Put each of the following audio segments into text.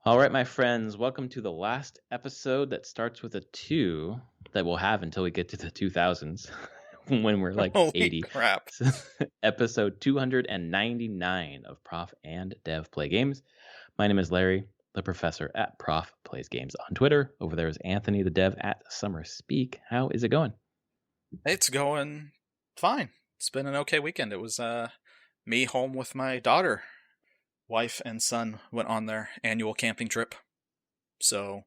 All right, my friends, welcome to the last episode that starts with a 2 that we'll have until we get to the 2000s when we're like Holy 80. crap. So, episode 299 of Prof and Dev Play Games. My name is Larry, the professor at Prof Plays Games on Twitter. Over there is Anthony, the dev at Summer Speak. How is it going? It's going fine. It's been an okay weekend. It was me home with my daughter. Wife and son went on their annual camping trip. So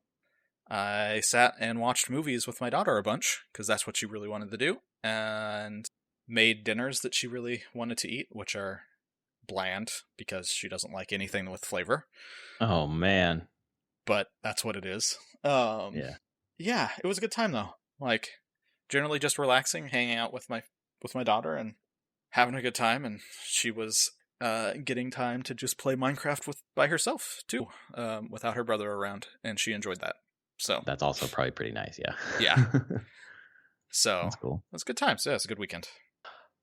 I sat and watched movies with my daughter a bunch, because that's what she really wanted to do, and made dinners that she really wanted to eat, which are bland, because she doesn't like anything with flavor. Oh, man. But that's what it is. Yeah. Yeah, it was a good time, though. Like, generally just relaxing, hanging out with my daughter, and having a good time, and she was getting time to just play Minecraft by herself too, without her brother around, and she enjoyed that. So That's also probably pretty nice, yeah. Yeah. So That's cool. it was a good time. So yeah, it's a good weekend.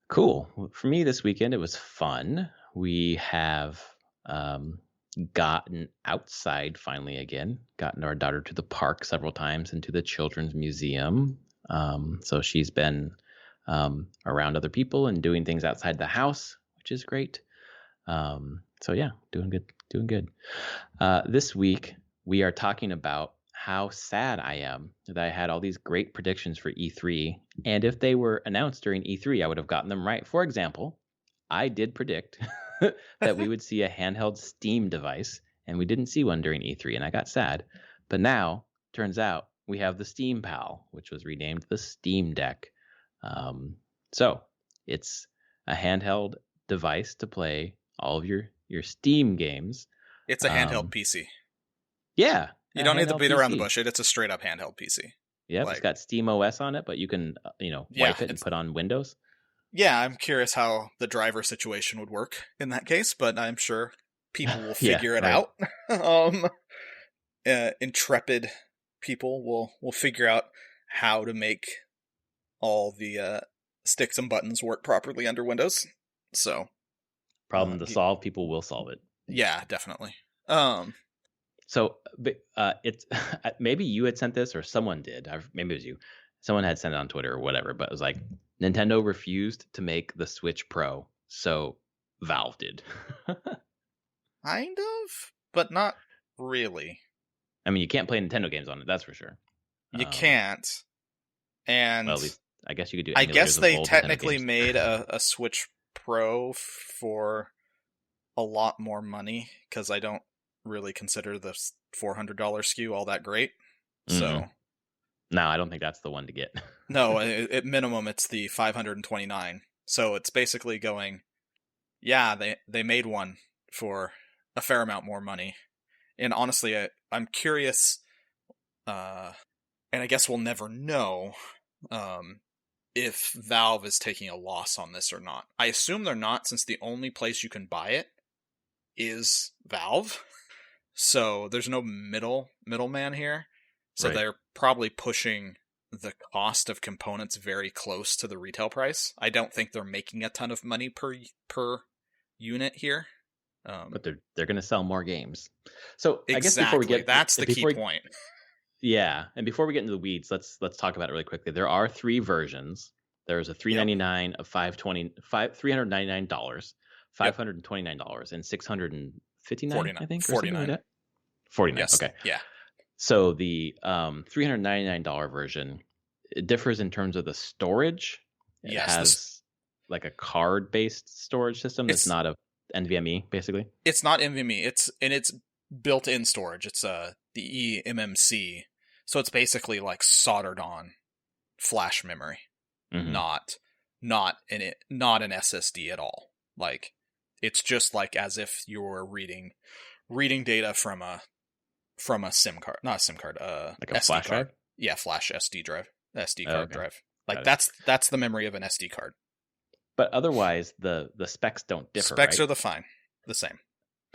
Cool. For me this weekend, it was fun. We have gotten outside finally again, gotten our daughter to the park several times and to the Children's Museum. So she's been around other people and doing things outside the house, which is great. So yeah, doing good. This week, we are talking about how sad I am that I had all these great predictions for E3. And if they were announced during E3, I would have gotten them right. For example, I did predict that we would see a handheld Steam device, and we didn't see one during E3, and I got sad. But now, turns out, we have the Steam Pal, which was renamed the Steam Deck. So it's a handheld device to play all of your Steam games. It's a handheld PC. Yeah. You don't need to beat around the PC. bush. It's a straight up handheld PC. Yep, it's got Steam OS on it, but you can, wipe it and put on Windows. Yeah, I'm curious how the driver situation would work in that case, but I'm sure people will figure it out. Intrepid people will figure out how to make all the sticks and buttons work properly under Windows. So, problem to solve, people will solve it. Yeah, definitely. So it's maybe you had sent this or someone did. Maybe it was you. Someone had sent it on Twitter or whatever, but it was like Nintendo refused to make the Switch Pro, so Valve did. Kind of, but not really. I mean, you can't play Nintendo games on it, that's for sure. You can't. And well, at least I guess you could do. I guess they technically made a Switch Pro for a lot more money, because I don't really consider the $400 SKU all that great. So no, I don't think that's the one to get. No, at minimum it's the $529. So it's basically going, yeah, they made one for a fair amount more money. And honestly, I'm curious, and I guess we'll never know if Valve is taking a loss on this or not. I assume they're not, since the only place you can buy it is Valve. So there's no middleman here. So They're probably pushing the cost of components very close to the retail price. I don't think they're making a ton of money per unit here. But they're going to sell more games. So exactly. I guess before we get that's the key point. Yeah, and before we get into the weeds, let's talk about it really quickly. There are 3 versions. There's a $399, a $399, $529, and $659. I think. $49. Like $49. Yes. Okay. Yeah. So the $399 version, it differs in terms of the storage. It has like a card-based storage system. That's not a NVMe, basically. It's not NVMe. It's built-in storage. It's the eMMC. So it's basically like soldered on flash memory, not an SSD at all. Like, it's just like as if you're reading data from a SIM card, not a SIM card, like a SD flash card. drive. Yeah, flash SD drive, SD card drive. Like Got that's the memory of an SD card. But otherwise, the specs don't differ. Specs right? are the same.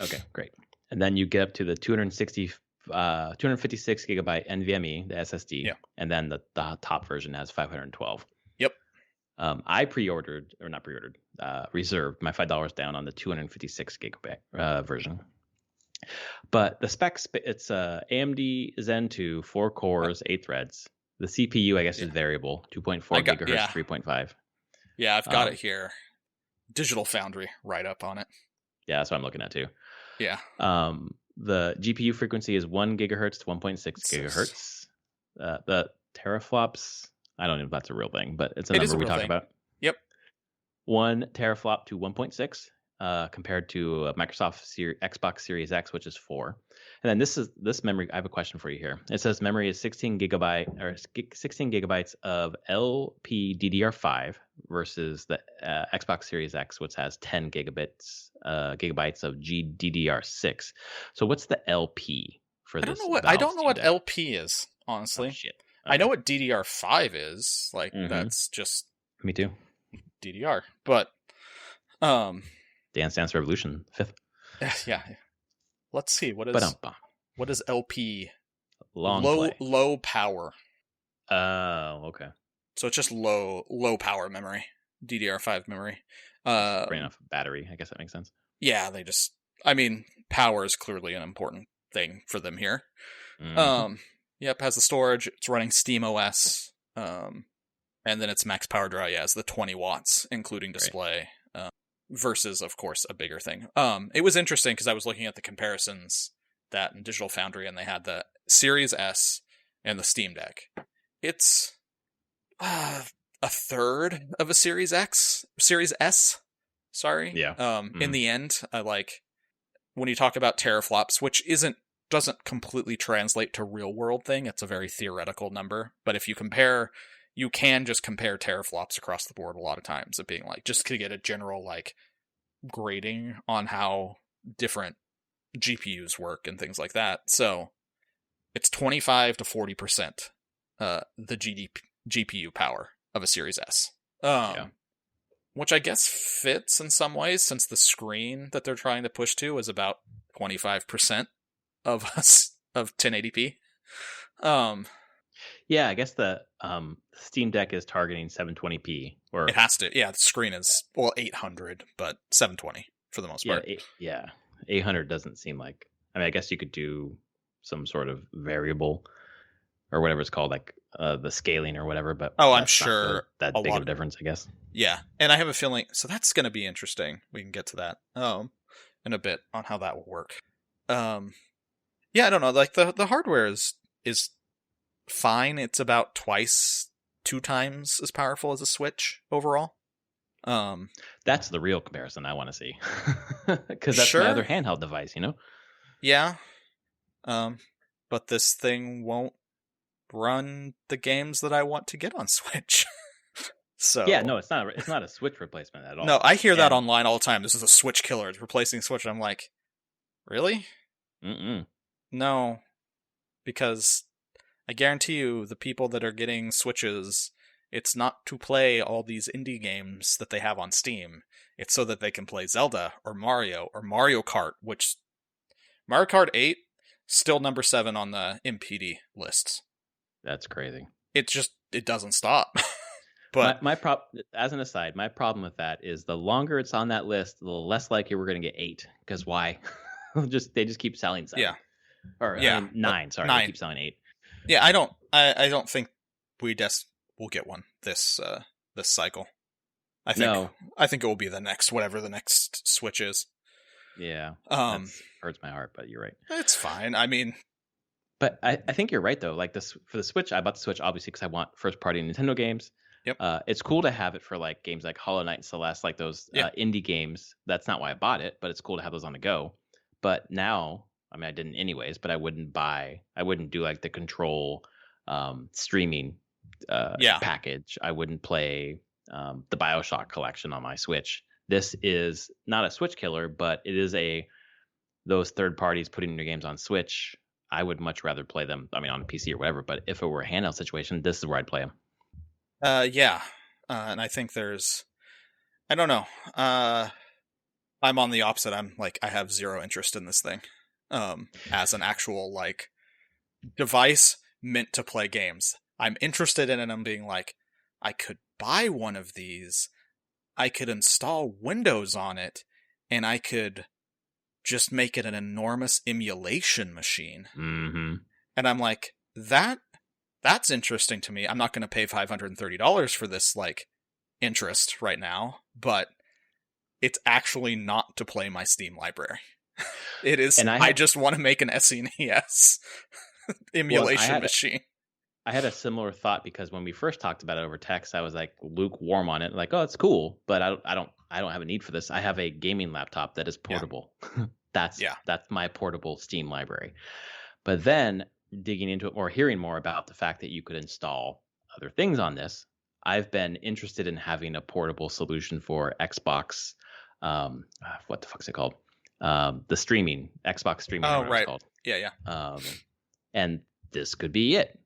Okay, great. And then you get up to the 256 gigabyte NVMe, the SSD, and then the top version has 512. Yep. I reserved my $5 down on the 256 gigabyte version. But the specs, it's AMD Zen 2, 4 Uh, cores, 8 threads. The CPU, I guess, yeah, is variable, 2.4 I got gigahertz, yeah 3.5. yeah I've got it Um, here. Digital Foundry right up on it. yeah, that's what I'm looking at too. Yeah, The GPU frequency is 1 gigahertz to 1.6 it's just, gigahertz. The teraflops, I don't know if that's a real thing, but it's a it is number a we real talk thing. about. Yep. 1 teraflop to 1.6, compared to Xbox Series X, which is 4. And then this memory. I have a question for you here. It says memory is 16 gigabytes of LPDDR5 versus the Xbox Series X, which has 10 gigabytes of GDDR6. So what's the LP for this I Valve don't know Steam what Deck? LP is, Oh honestly. shit. I know Okay. what DDR5 is. Like Mm-hmm. that's just Me too. DDR. But um Dance Dance Revolution 5th. yeah. Let's see. But What is LP? long play. Low power. Oh, okay. So it's just low power memory. DDR5 memory. Just bring Um enough battery. I guess that makes sense. yeah, I mean, power is clearly an important thing for them here. Mm-hmm. Yep, has the storage. It's running Steam OS. And then its max power draw, yeah, is the 20 watts, including Right. display, versus, of course, a bigger thing. It was interesting because I was looking at the comparisons that in Digital Foundry, and they had the Series S and the Steam Deck. It's a third of a Series S. Sorry. Yeah. In the end, I like when you talk about teraflops, which doesn't completely translate to real world thing. It's a very theoretical number, but if you can just compare teraflops across the board a lot of times of being like, just to get a general like grading on how different GPUs work and things like that. So it's 25 to 40% the GPU power of a Series S. Yeah. Which I guess fits in some ways, since the screen that they're trying to push to is about 25% of 1080p. Yeah. I guess the Steam Deck is targeting 720p, or It has to. Yeah, the screen is 800, but 720 for the most part. yeah, 800 doesn't seem like. I mean, I guess you could do some sort of variable or whatever it's called, like the scaling or whatever. But Oh, I'm that's not really sure that a big of lot. a difference, I guess. Yeah, and I have a feeling. So that's going to be interesting. We can get to that in a bit on how that will work. Yeah, I don't know. Like the hardware is fine. It's about two times as powerful as a Switch overall. That's the real comparison I want to see, because that's my other Sure. handheld device. Yeah. But this thing won't run the games that I want to get on Switch. So Yeah, no, it's not. It's not a Switch replacement at all. no, I hear that And online all the time. This is a Switch killer. It's replacing Switch. I'm like, really? mm-mm. No, because I guarantee you, the people that are getting Switches, it's not to play all these indie games that they have on Steam. It's so that they can play Zelda or Mario Kart, which Mario Kart 8 still number 7 on the MPD lists. That's crazy. It doesn't stop. But my as an aside, my problem with that is the longer it's on that list, the less likely we're going to get 8. Because why? They just keep selling 7. yeah, Or yeah, 9. Sorry, 9. they keep selling 8. Yeah, I don't think we'll get one this cycle. I think it will be the next, whatever the next Switch is. Yeah, that hurts my heart, but you're right. It's fine. I mean, but I think you're right though. Like this for the Switch, I bought the Switch obviously because I want first party Nintendo games. Yep. It's cool to have it for like games like Hollow Knight and Celeste, like those indie games. That's not why I bought it, but it's cool to have those on the go. But now, I mean, I didn't anyways, but I wouldn't do like the Control streaming package. I wouldn't play the BioShock collection on my Switch. This is not a Switch killer, but it is those third parties putting their games on Switch. I would much rather play them, I mean, on a PC or whatever. But if it were a handheld situation, this is where I'd play them. Yeah. And I think I don't know. I'm on the opposite. I'm like, I have zero interest in this thing. As an actual like device meant to play games. I'm interested in it. I'm being like, I could buy one of these. I could install Windows on it, and I could just make it an enormous emulation machine. Mm-hmm. And I'm like, that's interesting to me. I'm not going to pay $530 for this, like, interest right now, but it's actually not to play my Steam library. It is, And I just want to make an SNES emulation machine. I had a similar thought because when we first talked about it over text, I was like lukewarm on it. Like, oh, it's cool, but I don't have a need for this. I have a gaming laptop that is portable. That's my portable Steam library. But then digging into it more, hearing more about the fact that you could install other things on this, I've been interested in having a portable solution for Xbox. What the fuck's it called? The streaming, Xbox streaming. Oh, right. It's called. Yeah. And this could be it,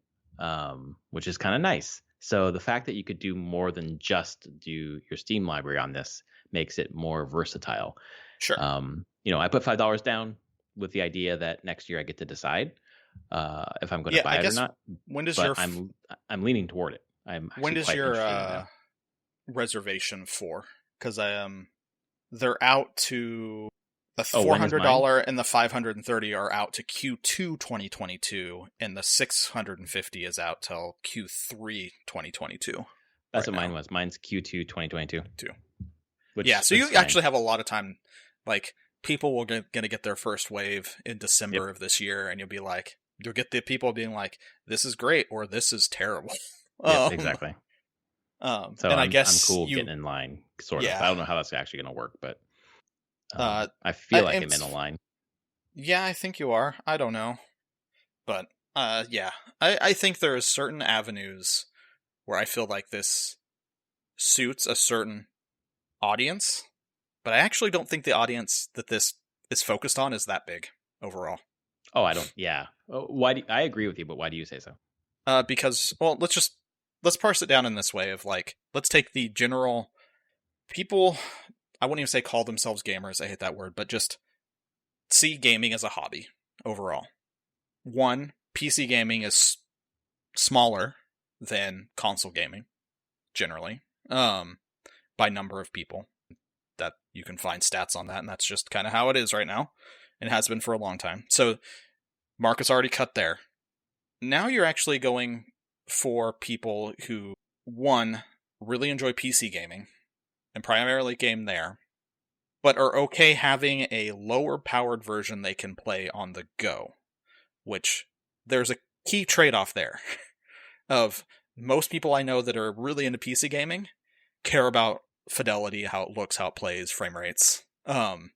which is kind of nice. So the fact that you could do more than just do your Steam library on this makes it more versatile. Sure. I put $5 down with the idea that next year I get to decide if I'm going to buy it or not. When does I'm leaning toward it. When does your reservation for? Because they're out to the $400 and the $530 are out to Q2 2022, and the $650 is out till Q3 2022. That's what mine was. Mine's Q2 2022. So you actually have a lot of time. Like, people will going to get their first wave in December of this year, and you'll get the people being like, "This is great" or "This is terrible." Exactly. So and I guess I'm cool getting in line, sort of. I don't know how that's actually going to work, but I feel like I'm in a line. Yeah, I think you are. I don't know, but I think there are certain avenues where I feel like this suits a certain audience, but I actually don't think the audience that this is focused on is that big overall. Oh, I don't. Yeah. I agree with you, but why do you say so? Because, well, let's parse it down in this way of, like, let's take the general people. I wouldn't even say call themselves gamers. I hate that word, but just see gaming as a hobby overall. One, PC gaming is smaller than console gaming, generally, by number of people. That you can find stats on that, and that's just kind of how it is right now, and has been for a long time. So, market's already cut there. Now you're actually going for people who, one, really enjoy PC gaming, and primarily game there, but are okay having a lower powered version they can play on the go, which there's a key trade-off there of most people I know that are really into PC gaming care about fidelity, how it looks, how it plays, frame rates. And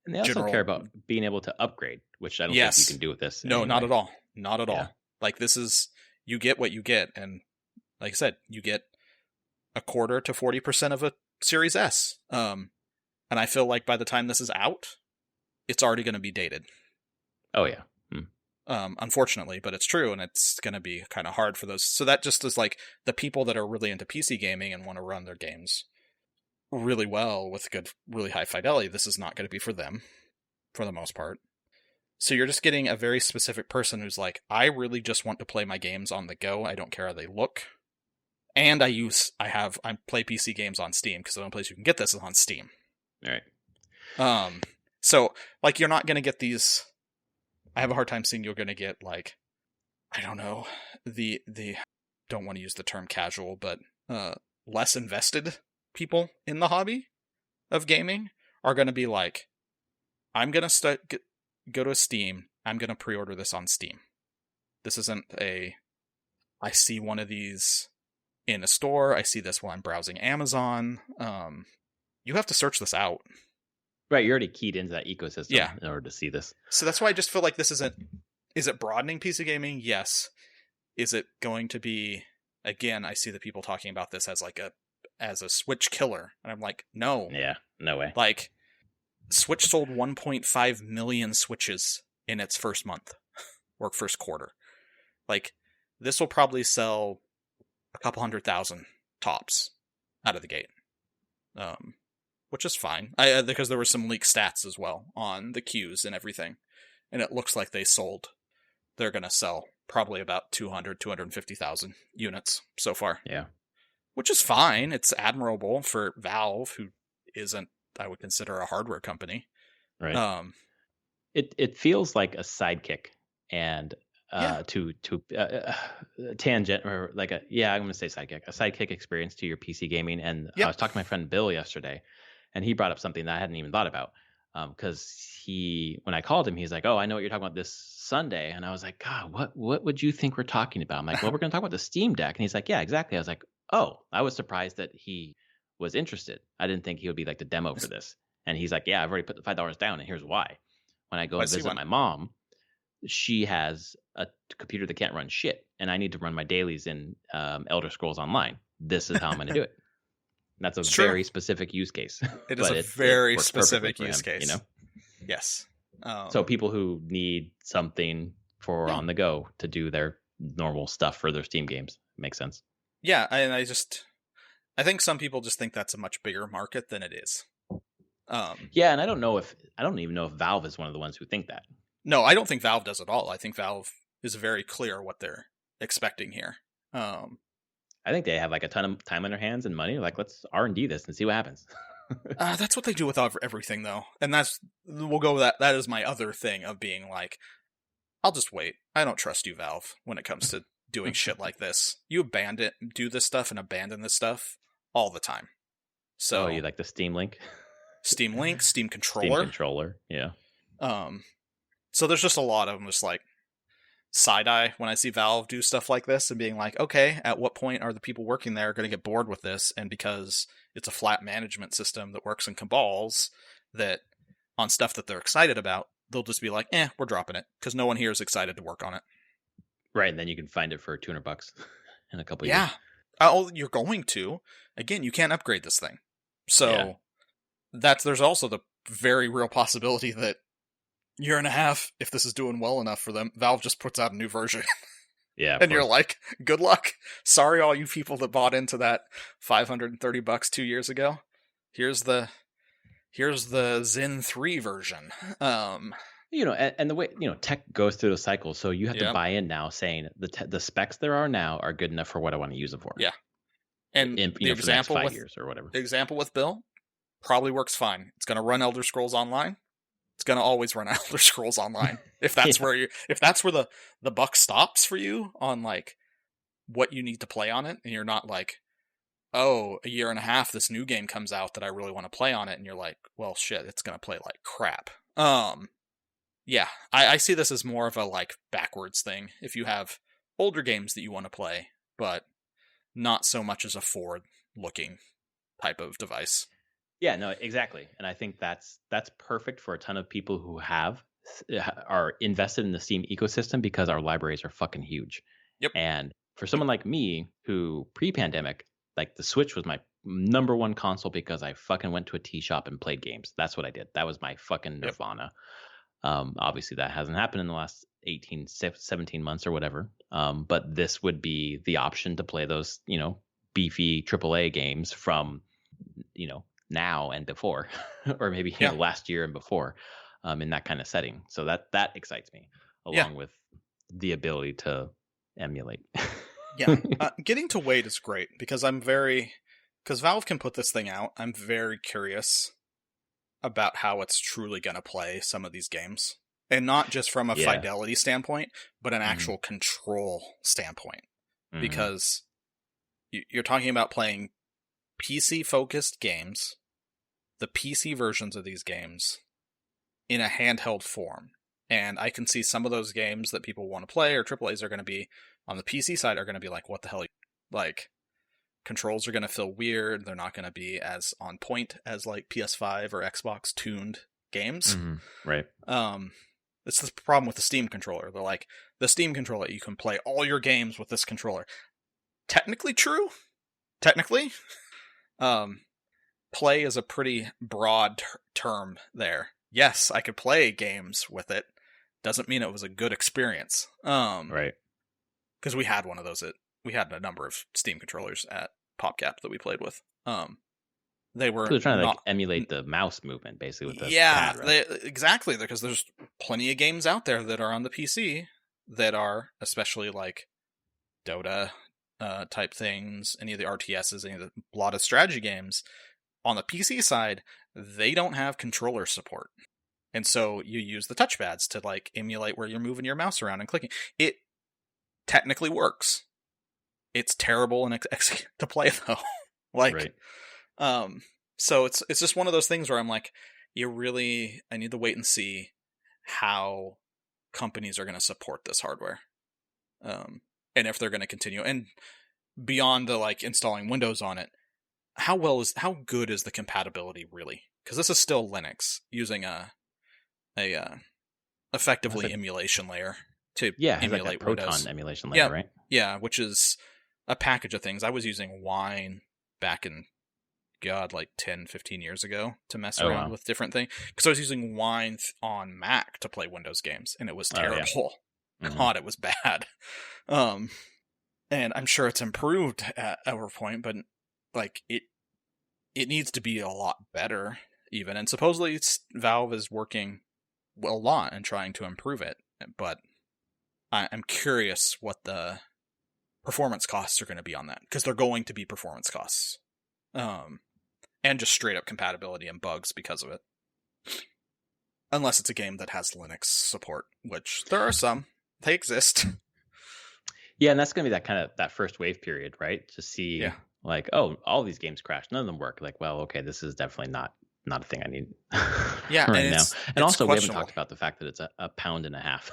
they also care about being able to upgrade, which I don't think you can do with this. No, anyway. Not at all. Not at all. Like, this is, you get what you get, and like I said, you get a quarter to 40% of a Series S. And I feel like by the time this is out, it's already going to be dated. Oh, yeah. Unfortunately, but it's true, and it's going to be kind of hard for those. So that just is like the people that are really into PC gaming and want to run their games really well with good, really high fidelity. This is not going to be for them, for the most part. So you're just getting a very specific person who's like, I really just want to play my games on the go. I don't care how they look. And I play PC games on Steam, because the only place you can get this is on Steam. All right. So, like, you're not going to get these. I have a hard time seeing you're going to get, like, I don't know, the don't want to use the term casual, but less invested people in the hobby of gaming are going to be like, I'm going to go to Steam. I'm going to pre-order this on Steam. This isn't I see one of these in a store. I see this while I'm browsing Amazon. You have to search this out. Right, you're already keyed into that ecosystem in order to see this. So that's why I just feel like this isn't... Is it broadening PC gaming? Yes. Is it going to be... Again, I see the people talking about this as like as a Switch killer. And I'm like, no. Yeah, no way. Like, Switch sold 1.5 million Switches in its first month. Or first quarter. Like, this will probably sell a couple 100,000 tops out of the gate. Which is fine, because there were some leaked stats as well on the queues and everything, and it looks like they're going to sell probably about 250,000 units so far. Yeah. Which is fine. It's admirable for Valve, who isn't, I would consider, a hardware company. Right. it feels like a sidekick and Yeah. to tangent or like a yeah, I'm gonna say sidekick, a sidekick experience to your PC gaming. And I Yep. was talking to my friend Bill yesterday, and he brought up something that I hadn't even thought about. Because when I called him, he's like, "Oh, I know what you're talking about this Sunday," and I was like, "God, what would you think we're talking about?" I'm like, "Well, we're gonna talk about the Steam Deck," and he's like, "Yeah, exactly." I was like, "Oh, I was surprised that he was interested. I didn't think he would be like the demo for this." And he's like, "Yeah, I've already put the $5 down, and here's why." When I go I and see visit one. my mom, she has a computer that can't run shit, and I need to run my dailies in Elder Scrolls Online. This is how I'm going to do it. And that's a It's true. very specific use case, It is but a it very works perfectly specific for use him. You case. know, Yes. so people who need something for Yeah. on the go to do their normal stuff for their Steam games makes sense. Yeah, and I think some people just think that's a much bigger market than it is. Yeah, and I don't even know if Valve is one of the ones who think that. No, I don't think Valve does at all. I think Valve is very clear what they're expecting here. I think they have like a ton of time on their hands and money. Like, let's R&D this and see what happens. That's what they do with everything, though, and we'll go with that. That is my other thing of being like, I'll just wait. I don't trust you, Valve, when it comes to doing shit like this. You do this stuff and abandon this stuff all the time. Oh, So you like the Steam Link? Steam Link, Steam Steam Controller. controller, yeah. So there's just a lot of them just like side eye when I see Valve do stuff like this and being like, okay, at what point are the people working there going to get bored with this? And because it's a flat management system that works in cabals, that on stuff that they're excited about, they'll just be like, we're dropping it because no one here is excited to work on it. Right, and then you can find it for $200 in a couple Yeah. years. Oh, you're going to. Again, you can't upgrade this thing. So there's also the very real possibility that year and a half, if this is doing well enough for them, Valve just puts out a new version. Yeah, and you're like, good luck. Sorry, all you people that bought into that $530 2 years ago. Here's the Zen 3 version. And the way tech goes through the cycle, so you have to Yeah. buy in now, saying the specs there are now are good enough for what I want to use it for. Yeah. And for the next 5 years or whatever. The example with Bill probably works fine. It's going to run Elder Scrolls Online. It's going to always run Elder Scrolls Online. If that's where the buck stops for you on like what you need to play on it, and you're not like, oh, a year and a half, this new game comes out that I really want to play on it, and you're like, well, shit, it's going to play like crap. Yeah, I see this as more of a like backwards thing. If you have older games that you want to play, but not so much as a forward-looking type of device. Yeah, no, exactly. And I think that's perfect for a ton of people who are invested in the Steam ecosystem because our libraries are fucking huge. Yep. And for someone like me who pre-pandemic, like the Switch was my number one console because I fucking went to a tea shop and played games. That's what I did. That was my fucking nirvana. Obviously that hasn't happened in the last 17 months or whatever. But this would be the option to play those, beefy AAA games from, now and before, or maybe last year and before, in that kind of setting. So that excites me, along with the ability to emulate. Getting to wait is great because because Valve can put this thing out. I'm very curious about how it's truly going to play some of these games, and not just from a fidelity standpoint, but an actual control standpoint, because you're talking about playing PC-focused games, the PC versions of these games, in a handheld form. And I can see some of those games that people want to play, or AAAs are going to be, on the PC side, are going to be like, what the hell? Like, controls are going to feel weird. They're not going to be as on point as like PS5 or Xbox tuned games. Right. It's the problem with the Steam controller. They're like, the Steam controller, you can play all your games with this controller. Technically true. Technically. Play is a pretty broad term there. Yes, I could play games with it. Doesn't mean it was a good experience. Right. Because we had one of those. We had a number of Steam controllers at PopCap that we played with. They were they're trying to emulate the mouse movement, basically. With the pad, right? Exactly, because there's plenty of games out there that are on the PC that are, especially like Dota type things, any of the RTSs, any of the a lot of strategy games. On the PC side, they don't have controller support. And so you use the touchpads to like emulate where you're moving your mouse around and clicking. It technically works. It's terrible and to play though. Like, Right. So it's just one of those things where I'm like, I need to wait and see how companies are going to support this hardware. And if they're going to continue. And beyond the like installing Windows on it, how good is the compatibility really? Because this is still Linux using a effectively emulation layer to emulate like a Windows. Proton emulation layer, right? Yeah, which is a package of things. I was using Wine back in like 10, 15 years ago to mess around with different things. Because I was using Wine on Mac to play Windows games, and it was terrible. God, it was bad. And I'm sure it's improved at over point, but like it needs to be a lot better even. And supposedly Valve is working a lot and trying to improve it, but I'm curious what the performance costs are going to be on that, because they're going to be performance costs. And just straight up compatibility and bugs because of it. Unless it's a game that has Linux support, which there are some. They exist. Yeah, and that's going to be that first wave period, right? To see like, oh, all these games crash. None of them work. Like, well, okay, this is definitely not a thing I need right now. And also, we haven't talked about the fact that it's a pound and a half.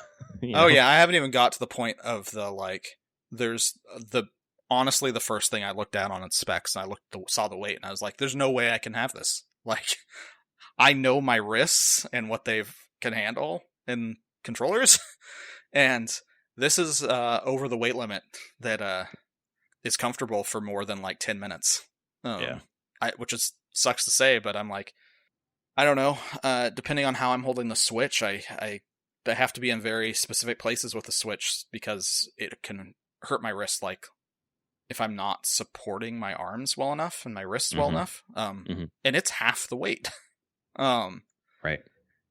Oh, yeah, I haven't even got to the point of the, like, there's honestly, the first thing I looked at on its specs, and I saw the weight, and I was like, there's no way I can have this. Like, I know my wrists and what they can handle in controllers, and this is over the weight limit that is comfortable for more than like 10 minutes. Which sucks to say, but I'm like, I don't know. Depending on how I'm holding the Switch, I have to be in very specific places with the Switch because it can hurt my wrist. Like, if I'm not supporting my arms well enough and my wrists well enough, and it's half the weight. Right.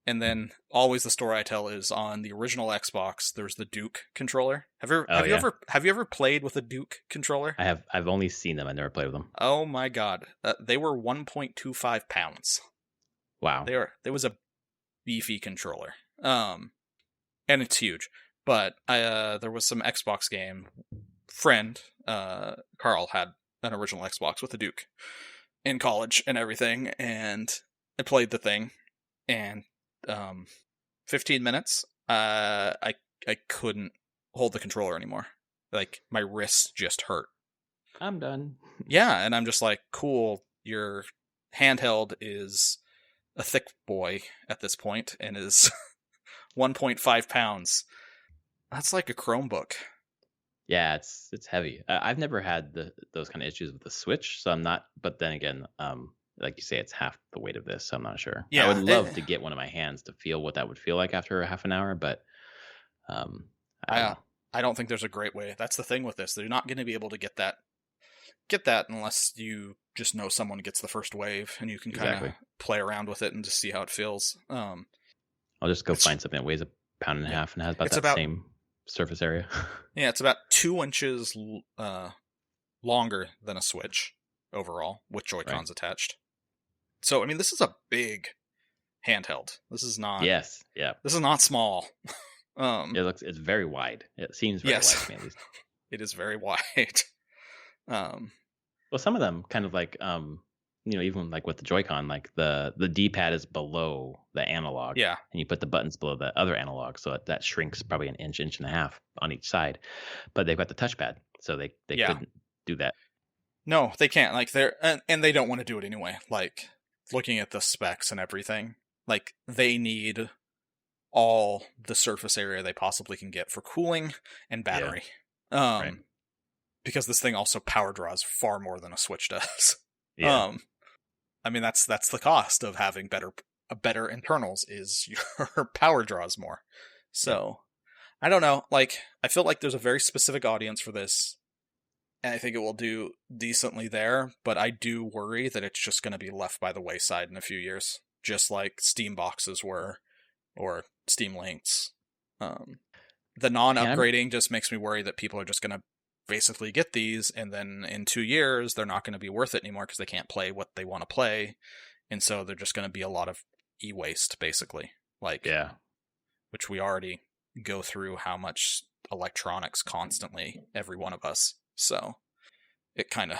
And then always the story I tell is on the original Xbox, there's the Duke controller. Have you ever played with a Duke controller? I have. I've only seen them. I never played with them. Oh my god, they were 1.25 pounds. Wow. There was a beefy controller. And it's huge. But there was some Xbox game. Friend Carl had an original Xbox with a Duke in college and everything, and I played the thing, and 15 minutes, I couldn't hold the controller anymore. Like, my wrists just hurt. I'm done. Yeah, and I'm just like, cool, your handheld is a thick boy at this point and is 1.5 pounds. That's like a Chromebook. Yeah, it's heavy. I've never had those kind of issues with the Switch, so I'm not. But then again, like you say, it's half the weight of this, so I'm not sure. Yeah, I would love to get one in my hands to feel what that would feel like after a half an hour, but I don't think there's a great way. That's the thing with this. They're not going to be able to get that unless you just know someone gets the first wave and you can kind of play around with it and just see how it feels. I'll just go find something that weighs a pound and a half and has about same surface area. Yeah, it's about 2 inches longer than a Switch overall with Joy-Cons attached. So, I mean, this is a big handheld. This is not. Yes. Yeah. This is not small. It's very wide. It seems very wide to me, at least. It is very wide. Well, some of them kind of like even like with the Joy-Con, like the D-pad is below the analog. Yeah. And you put the buttons below the other analog, so that shrinks probably an inch and a half on each side. But they've got the touchpad, so they couldn't do that. No, they can't. Like, and they don't want to do it anyway. Like, looking at the specs and everything, like, they need all the surface area they possibly can get for cooling and battery. Right. Because this thing also power draws far more than a Switch does. Yeah. I mean, that's the cost of having better internals is your power draws more. So, I don't know. Like, I feel like there's a very specific audience for this, and I think it will do decently there, but I do worry that it's just going to be left by the wayside in a few years, just like Steam boxes were, or Steam Links. The non-upgrading just makes me worry that people are just going to basically get these, and then in 2 years, they're not going to be worth it anymore because they can't play what they want to play, and so they're just going to be a lot of e-waste, basically, like, Yeah. which we already go through how much electronics constantly, every one of us. So it kind of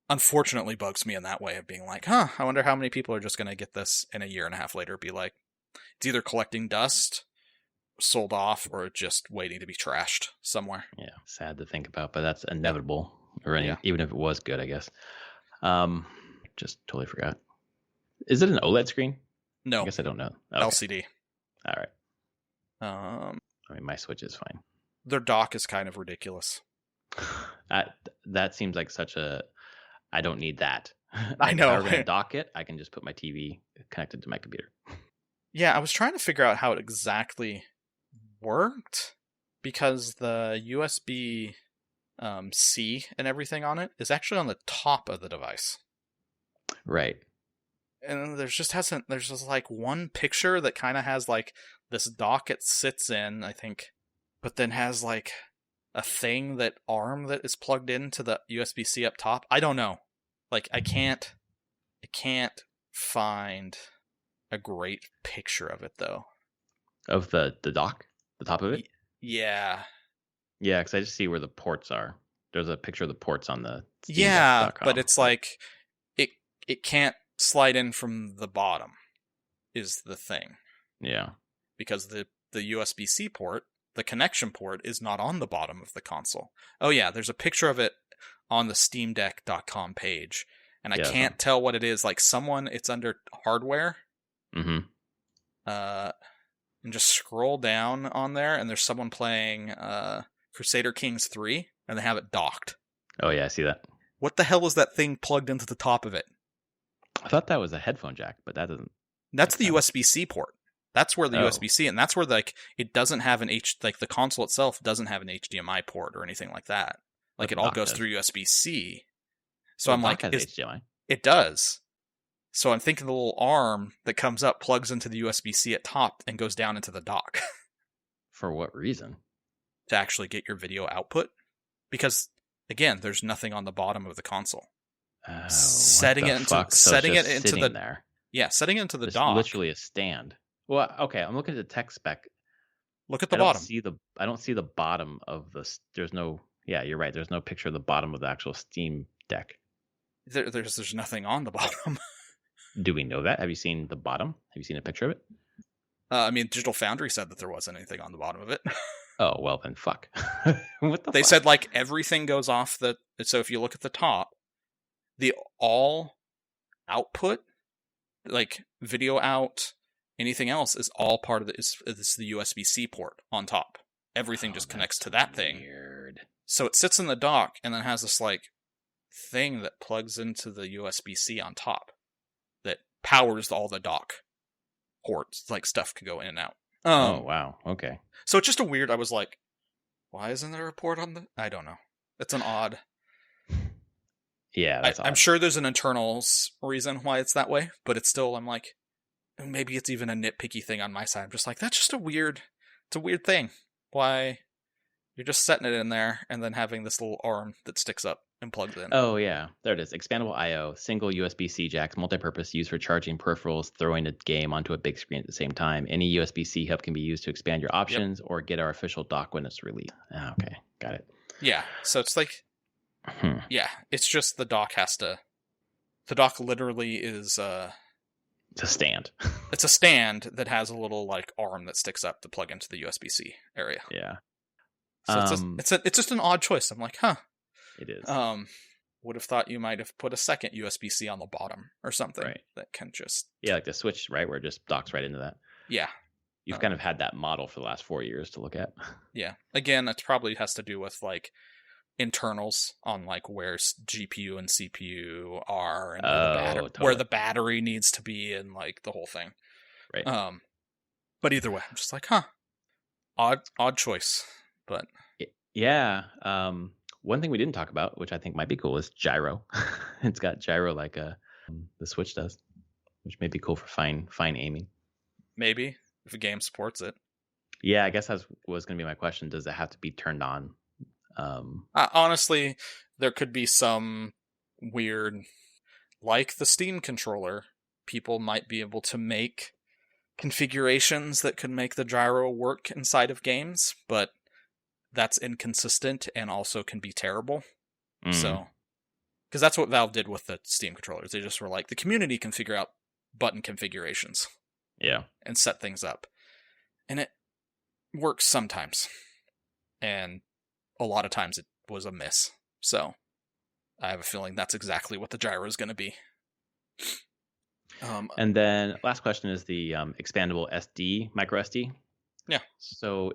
unfortunately bugs me in that way of being like, I wonder how many people are just going to get this in a year and a half later, be like, it's either collecting dust, sold off, or just waiting to be trashed somewhere. Yeah. Sad to think about, but that's inevitable. Or Yeah. even if it was good, I guess. Just totally forgot. Is it an OLED screen? No. I guess I don't know. Okay. LCD. All right. I mean, my Switch is fine. Their dock is kind of ridiculous. That seems like such a... I don't need that. I know. If I were going to dock it, I can just put my TV connected to my computer. Yeah, I was trying to figure out how it exactly worked, because the USB C and everything on it is actually on the top of the device. Right. And there's just like one picture that kind of has like this dock it sits in, I think, but then has like a thing that is plugged into the USB-C up top. I don't know. Like I can't find a great picture of it though. Of the dock? The top of it? Yeah. Yeah, because I just see where the ports are. There's a picture of the ports on the Steam but it's like it can't slide in from the bottom is the thing. Yeah. Because the USB-C port, the connection port, is not on the bottom of the console. Oh yeah, there's a picture of it on the steamdeck.com page, and I can't tell what it is. Like it's under hardware. Mm-hmm. And just scroll down on there, and there's someone playing Crusader Kings 3, and they have it docked. Oh yeah, I see that. What the hell is that thing plugged into the top of it? I thought that was a headphone jack, but that doesn't... That's the USB-C port. That's where the USB-C, and that's where like it doesn't have the console itself doesn't have an HDMI port or anything like that. Like it all goes through USB-C. So I'm like, HDMI. It does. So I'm thinking the little arm that comes up plugs into the USB-C at top and goes down into the dock. For what reason? To actually get your video output. Because again, there's nothing on the bottom of the console. Oh, setting it into there. Yeah, setting it into the It's dock. Literally a stand. Well, okay, I'm looking at the tech spec. Look at the bottom. I don't see the bottom of the... There's no... Yeah, you're right. There's no picture of the bottom of the actual Steam Deck. There's nothing on the bottom. Do we know that? Have you seen the bottom? Have you seen a picture of it? I mean, Digital Foundry said that there wasn't anything on the bottom of it. Oh, well then fuck. They said like everything goes off so if you look at the top, the all output, like video out, anything else is all part of it's the USB-C port on top. Everything just connects to that thing. Weird. So it sits in the dock and then has this like thing that plugs into the USB-C on top that powers all the dock ports. Like stuff could go in and out. Oh wow. Okay. So it's just a weird. I was like, why isn't there a port on the? I don't know. It's an odd. Yeah, that's odd. I'm sure there's an internals reason why it's that way, but it's still. I'm like, maybe it's even a nitpicky thing on my side. I'm just like, that's just a weird. It's a weird thing. Why you're just setting it in there and then having this little arm that sticks up and plugs in. Oh yeah, there it is. Expandable I/O, single USB-C jacks, multi-purpose, used for charging peripherals, throwing a game onto a big screen at the same time. Any USB-C hub can be used to expand your options or get our official dock when it's released. Okay, got it. Yeah, so it's like, yeah, it's just the dock the dock literally is it's a stand. It's a stand that has a little like arm that sticks up to plug into the USB-C area. Yeah. So it's just an odd choice. I'm like, It is. Would have thought you might have put a second USB-C on the bottom or something that can just... Yeah, like the Switch, right, where it just docks right into that. Yeah. You've kind of had that model for the last 4 years to look at. Yeah. Again, that probably has to do with like internals on like where GPU and CPU are and where the battery needs to be and like the whole thing. Right. But either way, I'm just like, odd choice. But yeah. One thing we didn't talk about, which I think might be cool, is gyro. It's got gyro like the Switch does, which may be cool for fine aiming. Maybe if a game supports it. Yeah, I guess that was going to be my question. Does it have to be turned on? Honestly, there could be some weird, like the Steam controller, people might be able to make configurations that could make the gyro work inside of games, but that's inconsistent and also can be terrible. So, because that's what Valve did with the Steam controllers. They just were like, the community can figure out button configurations. Yeah. And set things up. And it works sometimes. And a lot of times it was a miss. So, I have a feeling that's exactly what the gyro is going to be. And then last question is the expandable SD, micro SD. Yeah. So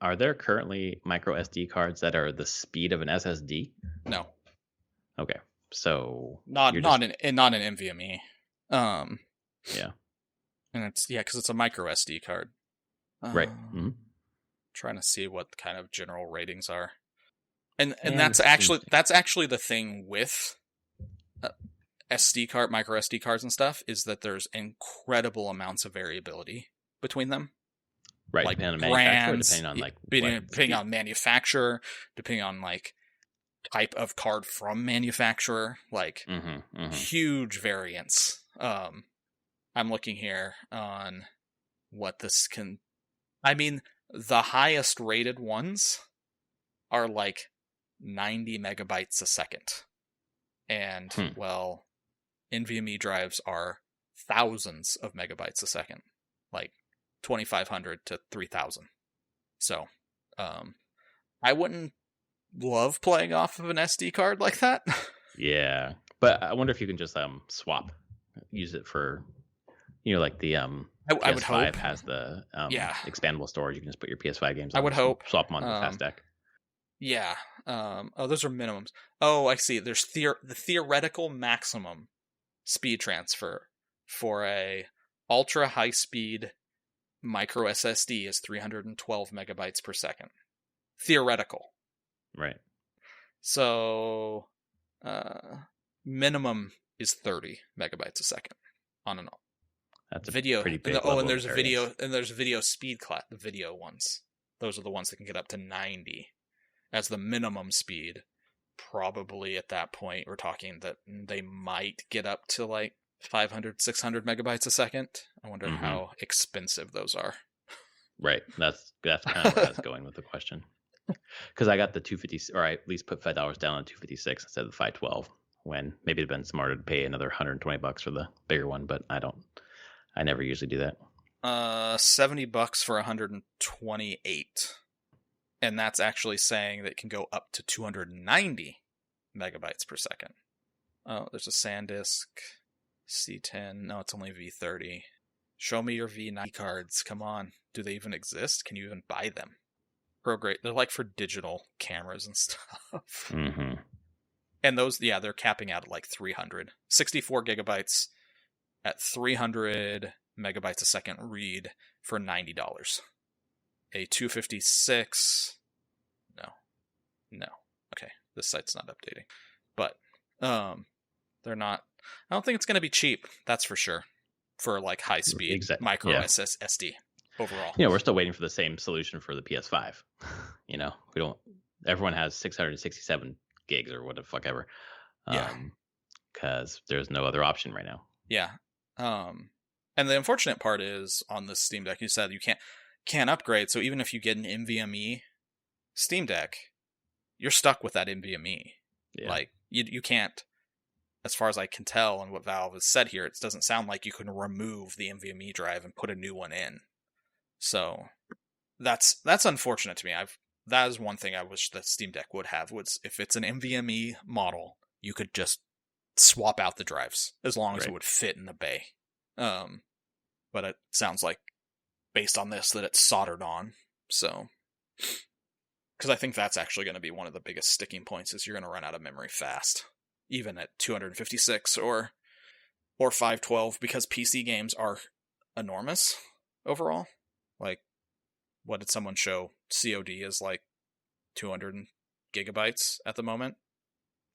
are there currently micro SD cards that are the speed of an SSD? No. Okay. So not in NVMe. Yeah. And it's because it's a micro SD card. Right. Trying to see what kind of general ratings are. And that's actually the thing with SD card, micro SD cards and stuff, is that there's incredible amounts of variability between them. Right, like depending on brands, depending on on manufacturer, depending on like type of card from manufacturer, like huge variance. I'm looking here on what this can. I mean, the highest rated ones are like 90 megabytes a second. And, well, NVMe drives are thousands of megabytes a second, like 2,500 to 3,000. So, I wouldn't love playing off of an SD card like that. Yeah, but I wonder if you can just use it for, like the PS5 I would hope has the expandable storage. You can just put your PS5 games on. I would hope swap them onto the fast deck. Yeah. Those are minimums. Oh, I see. There's the theoretical maximum speed transfer for a ultra high speed micro SSD is 312 megabytes per second. Theoretical. Right. So, minimum is 30 megabytes a second on an That's video. Pretty big And there's a video speed class. The video ones. Those are the ones that can get up to 90 as the minimum speed. Probably at that point, we're talking that they might get up to like 500, 600 megabytes a second. I wonder how expensive those are. Right. That's kind of where I was going with the question. Because I got the 250, or I at least put $5 down on 256 instead of the 512. When maybe it'd been smarter to pay another $120 for the bigger one, but I never usually do that. $70 for 128, and that's actually saying that it can go up to 290 megabytes per second. Oh, there's a SanDisk C10. No, it's only V30. Show me your V90 cards. Come on, do they even exist? Can you even buy them? Grade. They're like for digital cameras and stuff. And those, they're capping out at like 300. 64 gigabytes at 300 megabytes a second read for $90. A 256. No. Okay, this site's not updating. But they're not. I don't think it's going to be cheap. That's for sure. For like high speed micro SSD. Overall, we're still waiting for the same solution for the PS5. We don't. Everyone has 667 gigs or what the fuck ever. Because there's no other option right now. Yeah. And the unfortunate part is on the Steam Deck, you said you can't upgrade. So even if you get an NVMe Steam Deck, you're stuck with that NVMe. Yeah. Like you can't. As far as I can tell, and what Valve has said here, it doesn't sound like you can remove the NVMe drive and put a new one in. So that's unfortunate to me. That is one thing I wish the Steam Deck would have, was if it's an NVMe model, you could just swap out the drives as long as it would fit in the bay. But it sounds like, based on this, that it's soldered on. So, because I think that's actually going to be one of the biggest sticking points, is you're going to run out of memory fast, even at 256 or 512, because PC games are enormous overall. Like, what did someone show? COD is like 200 gigabytes at the moment.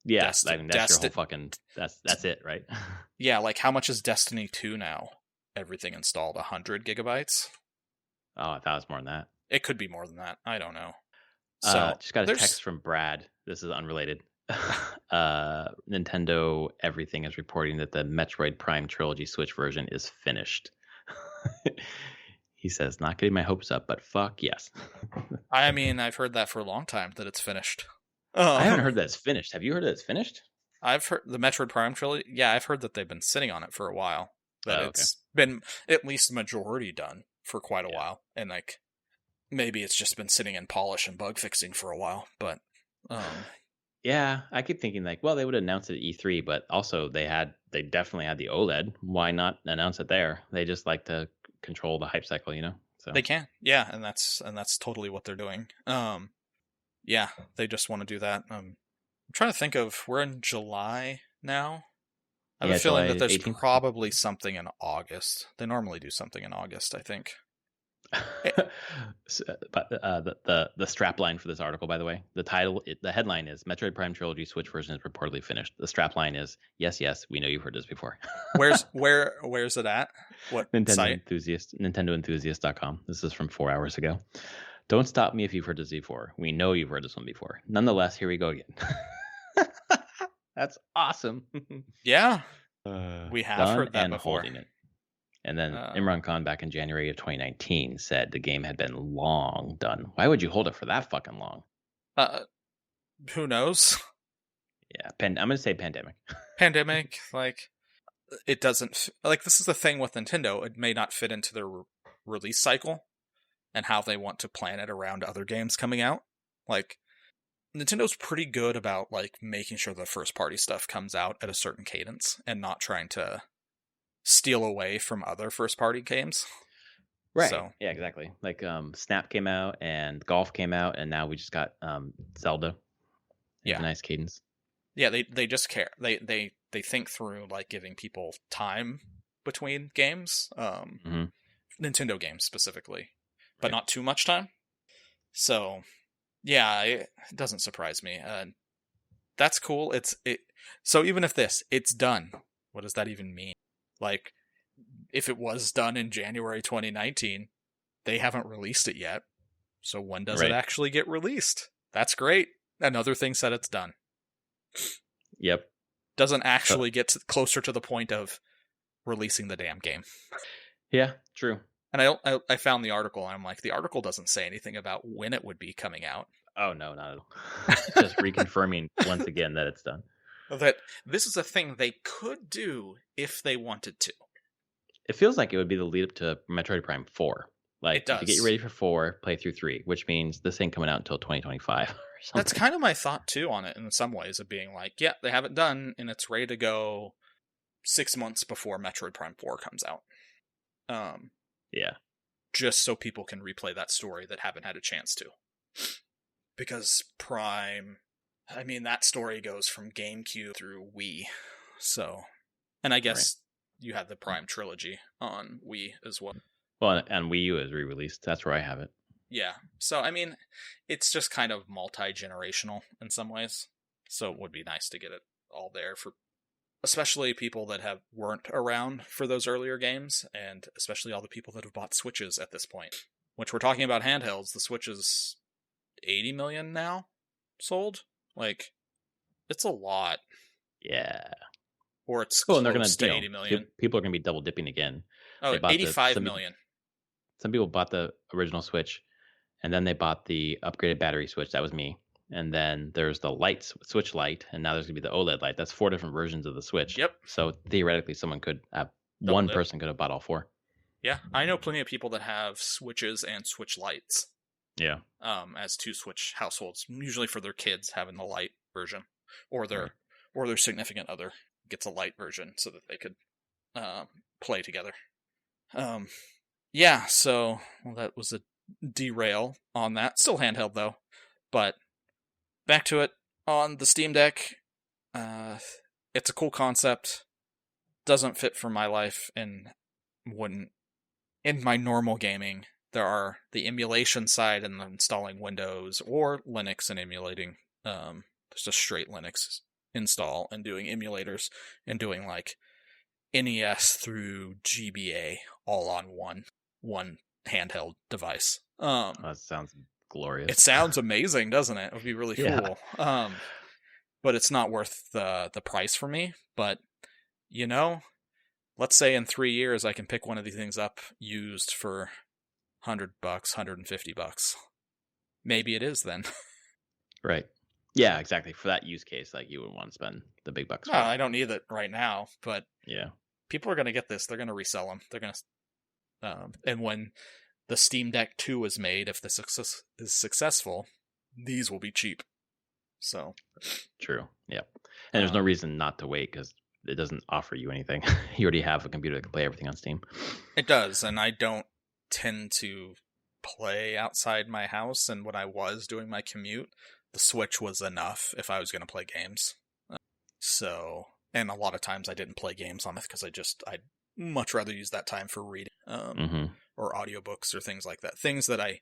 Yeah, that's your whole fucking. That's it, right? Yeah, like how much is Destiny 2 now? Everything installed, 100 gigabytes. Oh, I thought it was more than that. It could be more than that. I don't know. So just got a text from Brad. This is unrelated. Nintendo Everything is reporting that the Metroid Prime Trilogy Switch version is finished. He says, not getting my hopes up, but fuck yes. I mean, I've heard that for a long time that it's finished. I haven't heard that it's finished. Have you heard that it's finished? I've heard the Metroid Prime trilogy. Yeah, I've heard that they've been sitting on it for a while. That Oh, okay. it's been at least majority done for quite a while, and like maybe it's just been sitting in polish and bug fixing for a while. But Yeah, I keep thinking like, well, they would announce it at E3, but also they definitely had the OLED. Why not announce it there? They just like to control the hype cycle, you know? So they can, yeah, and that's totally what they're doing. Yeah, they just want to do that. I'm trying to think of, we're in July now. I have yeah, a feeling July that there's 18th. probably something in August. They normally do something in August, I think. But the strap line for this article, by the way, the headline is Metroid Prime Trilogy Switch version is reportedly finished. The strap line is yes, we know you've heard this before. Where's it at? What site? NintendoEnthusiast.com. This is from 4 hours ago. Don't stop me if you've heard this before. We know you've heard this one before. Nonetheless, here we go again. That's awesome. Yeah, we have heard that and before. Holding it. And then Imran Khan back in January of 2019 said the game had been long done. Why would you hold it for that fucking long? Who knows? Yeah, I'm going to say pandemic. Pandemic, like, it doesn't... Like, this is the thing with Nintendo. It may not fit into their release cycle and how they want to plan it around other games coming out. Like, Nintendo's pretty good about, like, making sure the first-party stuff comes out at a certain cadence and not trying to steal away from other first-party games. Right. So, yeah, exactly. Like Snap came out and Golf came out, and now we just got Zelda. Yeah, a nice cadence. Yeah, they just care. They think through like giving people time between games. Nintendo games specifically, but not too much time. So, yeah, it doesn't surprise me. That's cool. So even if it's done, what does that even mean? Like, if it was done in January 2019, they haven't released it yet. So when does it actually get released? That's great. Another thing said it's done. Yep. Doesn't actually get closer to the point of releasing the damn game. Yeah, true. And I found the article, and I'm like, the article doesn't say anything about when it would be coming out. Oh, no, not at all. Just reconfirming once again that it's done. That this is a thing they could do if they wanted to. It feels like it would be the lead up to Metroid Prime 4. Like, it does. To get you ready for 4, play through 3, which means this ain't coming out until 2025. That's kind of my thought, too, on it, in some ways, of being like, yeah, they have it done, and it's ready to go 6 months before Metroid Prime 4 comes out. Yeah. Just so people can replay that story that haven't had a chance to. Because Prime... I mean, that story goes from GameCube through Wii. So... And I guess you have the Prime trilogy on Wii as well. Well, and Wii U is re-released. That's where I have it. Yeah. So, I mean, it's just kind of multi-generational in some ways. So it would be nice to get it all there for especially people that weren't around for those earlier games, and especially all the people that have bought Switches at this point. Which we're talking about handhelds. The Switch is 80 million now sold. Like, it's a lot. Yeah. Or it's close to 80 million. People are going to be double dipping again. Oh, 85 million. Some people bought the original Switch, and then they bought the upgraded battery Switch. That was me. And then there's the Switch Lite, and now there's going to be the OLED Lite. That's 4 different versions of the Switch. Yep. So theoretically, one person could have bought all 4. Yeah, I know plenty of people that have Switches and Switch Lites. Yeah. As 2 Switch households, usually for their kids having the Lite version, or their significant other gets a Lite version so that they could play together. Yeah, so that was a derail on that. Still handheld though, but back to it on the Steam Deck. It's a cool concept. Doesn't fit for my life and wouldn't. In my normal gaming, there are the emulation side and the installing Windows or Linux and emulating. There's just straight Linux install and doing emulators and doing like NES through GBA all on one handheld device. That sounds glorious. It sounds amazing, doesn't it? It would be really cool. But it's not worth the price for me. But let's say in 3 years I can pick one of these things up used for $100, $150. Maybe it is then. Right. Yeah, exactly. For that use case, like you would want to spend the big bucks No, for it. I don't need it right now, but Yeah. people are going to get this. They're going to resell them. They're going to, and when the Steam Deck 2 is made, if this is successful, these will be cheap. So True. Yep. And there's no reason not to wait because it doesn't offer you anything. You already have a computer that can play everything on Steam. It does, and I don't tend to play outside my house. And when I was doing my commute, the Switch was enough if I was going to play games. So, and a lot of times I didn't play games on it because I'd much rather use that time for reading or audiobooks or things like that. Things that I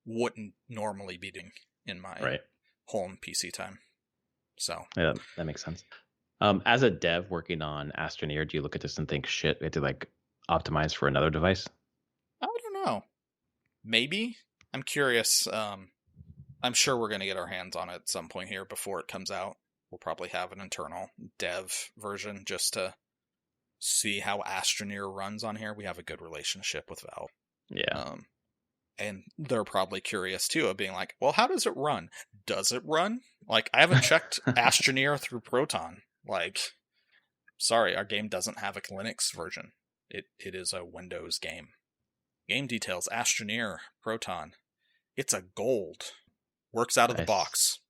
wouldn't normally be doing in my home PC time. So yeah, that makes sense. As a dev working on Astroneer, do you look at this and think, shit, we have to like optimize for another device? I don't know. Maybe. I'm curious. I'm sure we're going to get our hands on it at some point here before it comes out. We'll probably have an internal dev version just to see how Astroneer runs on here. We have a good relationship with Valve. Yeah. And they're probably curious too of being like, well, how does it run? Does it run? Like, I haven't checked Astroneer through Proton. Like, sorry, our game doesn't have a Linux version. It is a Windows game. Game details, Astroneer, Proton. It's a gold. Works out of the box.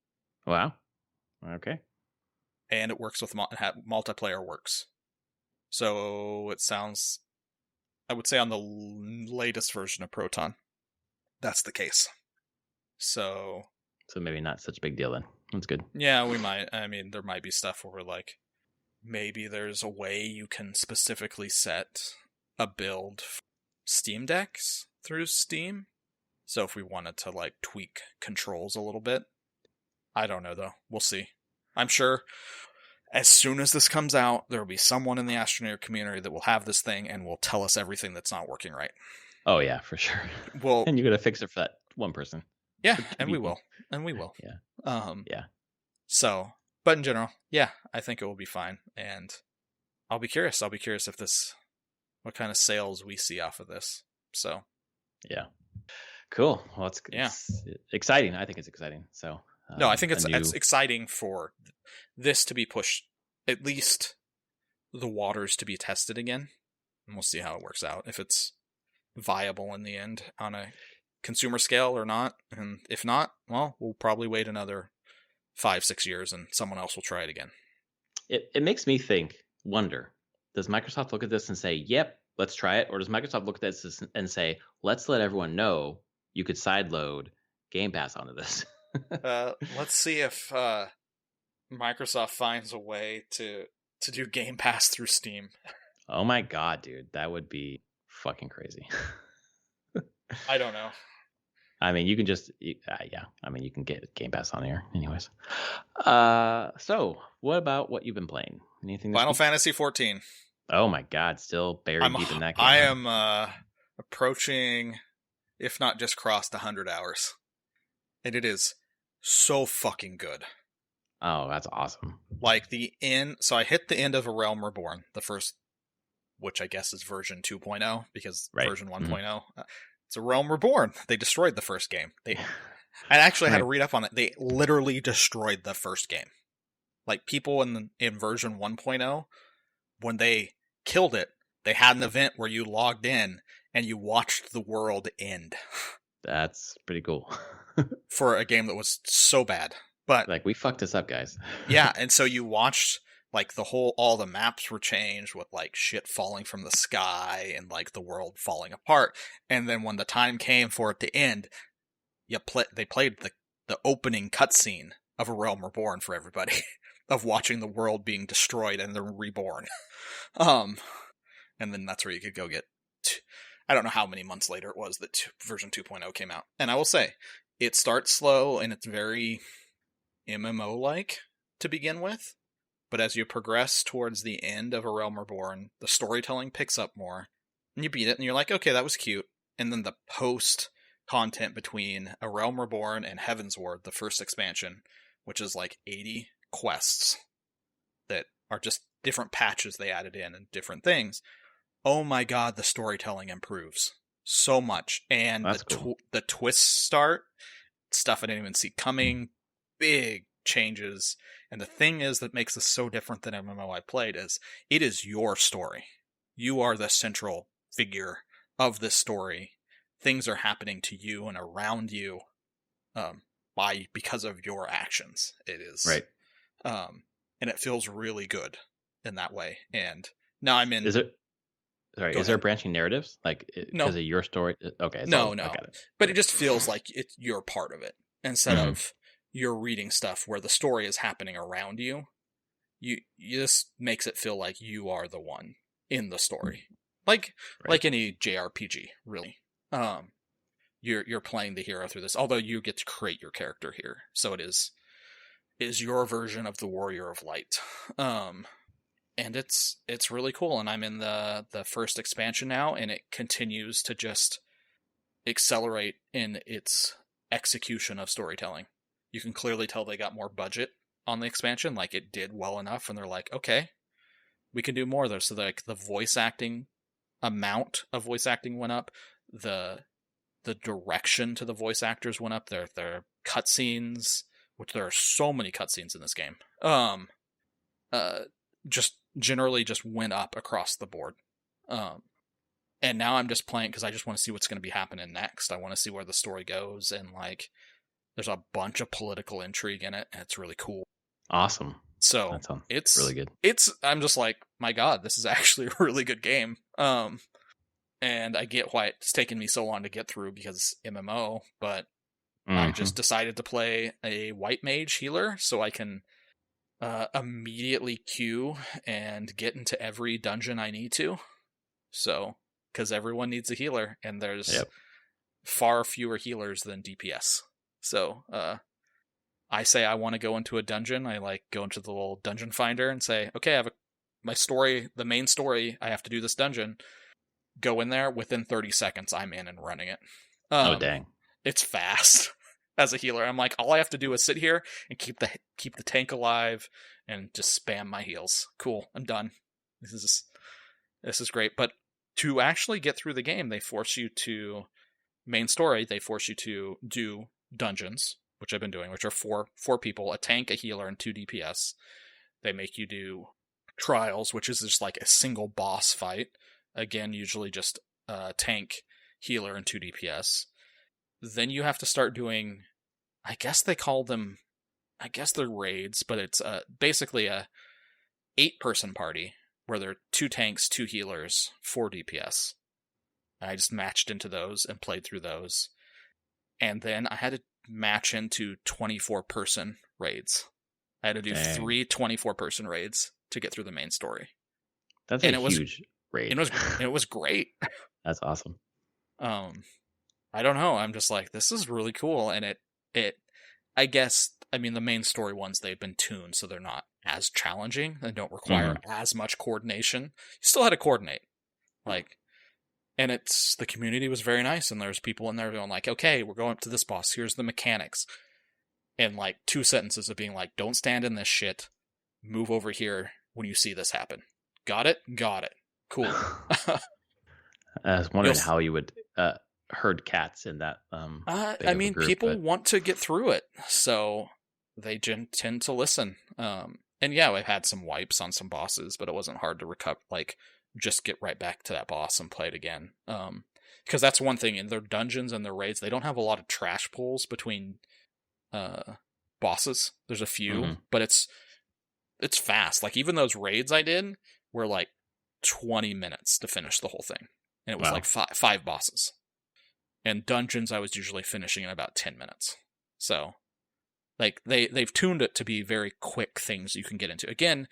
Wow. Okay. And it works with multiplayer works. So it sounds, I would say on the latest version of Proton, that's the case. So maybe not such a big deal then. That's good. Yeah, we might. I mean, there might be stuff where like, maybe there's a way you can specifically set a build for Steam Decks through Steam. So if we wanted to like tweak controls a little bit, I don't know though. We'll see. I'm sure as soon as this comes out, there will be someone in the Astroneer community that will have this thing and will tell us everything that's not working right. Oh yeah, for sure. Well, and you're gonna fix it for that one person. Yeah, and we will. Yeah. Yeah. So, but in general, yeah, I think it will be fine, and I'll be curious. I'll be curious if what kind of sales we see off of this. So, yeah, cool. Well, it's exciting. I think it's exciting. So, no, I think it's exciting for this to be pushed, at least the waters to be tested again, and we'll see how it works out. If it's viable in the end on a consumer scale or not, and if not, well, we'll probably wait another 5-6 years and someone else will try it again. It makes me wonder, does Microsoft look at this and say, yep, let's try it? Or does Microsoft look at this and say, let's let everyone know you could sideload Game Pass onto this? Let's see if Microsoft finds a way to do Game Pass through Steam. Oh my god, dude, that would be fucking crazy. I don't know. I mean, you can just, I mean, you can get Game Pass on here anyways. So what about what you've been playing? Anything? Final Fantasy 14. Oh my god, still buried deep in that game. I am approaching, if not just crossed 100 hours. And it is so fucking good. Oh, that's awesome. Like so I hit the end of A Realm Reborn, the first, which I guess is version 2.0, because version 1.0, it's A Realm Reborn. They destroyed the first game. I actually had to read up on it. They literally destroyed the first game. Like, people in version 1.0, when they killed it, they had an event where you logged in and you watched the world end. That's pretty cool. For a game that was so bad. But like, we fucked this up, guys. Yeah, and so you watched, like, all the maps were changed with, like, shit falling from the sky and, like, the world falling apart. And then when the time came for it to end, they played the opening cutscene of A Realm Reborn for everybody, of watching the world being destroyed and then reborn. And then that's where you could go get, I don't know how many months later it was that version 2.0 came out. And I will say, it starts slow and it's very MMO-like to begin with. But as you progress towards the end of A Realm Reborn, the storytelling picks up more, and you beat it, and you're like, okay, that was cute. And then the post-content between A Realm Reborn and Heavensward, the first expansion, which is like 80 quests that are just different patches they added in and different things, oh my god, the storytelling improves so much, and That's cool. the twists start, stuff I didn't even see coming, big changes. And the thing is that makes this so different than MMO I played is it is your story. You are the central figure of this story. Things are happening to you and around you because of your actions. It is Right. And it feels really good in that way. And now I'm in. Is it? Sorry, Go is there ahead. branching narratives No, because of your story? Okay, it's all no, I no. got it. But it Okay. just feels like you're part of it instead Mhm. of you're reading stuff where the story is happening around you. You just makes it feel like you are the one in the story, like Right. any JRPG, really. You're playing the hero through this, although you get to create your character here, so it is your version of the Warrior of Light. And it's really cool, and I'm in the first expansion now, and it continues to just accelerate in its execution of storytelling. You can clearly tell they got more budget on the expansion, like it did well enough, and they're like, okay, we can do more of those. So like the voice acting amount of voice acting went up, the direction to the voice actors went up, their cutscenes, which there are so many cutscenes in this game. Just generally just went up across the board. And now I'm just playing because I just want to see what's going to be happening next. I want to see where the story goes, and like, there's a bunch of political intrigue in it, and it's really cool. Awesome. So That sounds it's really good. I'm just like, my God, this is actually a really good game. And I get why it's taken me so long to get through because MMO, but I just decided to play a white mage healer so I can immediately queue and get into every dungeon I need to. So, because everyone needs a healer, and there's far fewer healers than DPS. So, I say I want to go into a dungeon. I like go into the little dungeon finder and say, okay, I have my story, the main story. I have to do this dungeon. Go in there. Within 30 seconds, I'm in and running it. Oh dang! It's fast. As a healer, I'm like, all I have to do is sit here and keep the tank alive and just spam my heals. Cool, I'm done. This is great. But to actually get through the game, they force you to main story. They force you to do dungeons, which I've been doing, which are four people, a tank, a healer, and 2 DPS. They make you do trials, which is just like a single boss fight. Again, usually just tank, healer, and 2 DPS. Then you have to start doing, I guess they call them, I guess they're raids, but it's basically a 8-person party where there are 2 tanks, 2 healers, 4 DPS. And I just matched into those and played through those. And then I had to match into 24-person raids. I had to do 3 24-person raids to get through the main story. That's a huge raid. It was great. That's awesome. I don't know. I'm just like, this is really cool, and it. I guess, I mean, the main story ones, they've been tuned, so they're not as challenging and don't require as much coordination. You still had to coordinate, like, and the community was very nice, and there's people in there going like, okay, we're going up to this boss. Here's the mechanics, and like 2 sentences of being like, don't stand in this shit. Move over here when you see this happen. Got it. Cool. I was wondering how you would herd cats in that. I mean, group, people want to get through it, so they tend to listen. And yeah, we've had some wipes on some bosses, but it wasn't hard to recover. Like, just get right back to that boss and play it again. Because that's one thing in their dungeons and their raids, they don't have a lot of trash pulls between bosses. There's a few, but it's fast. Like, even those raids I did were like 20 minutes to finish the whole thing, and it was like 5 bosses. And dungeons I was usually finishing in about 10 minutes. So, like, they've tuned it to be very quick things you can get into. Again,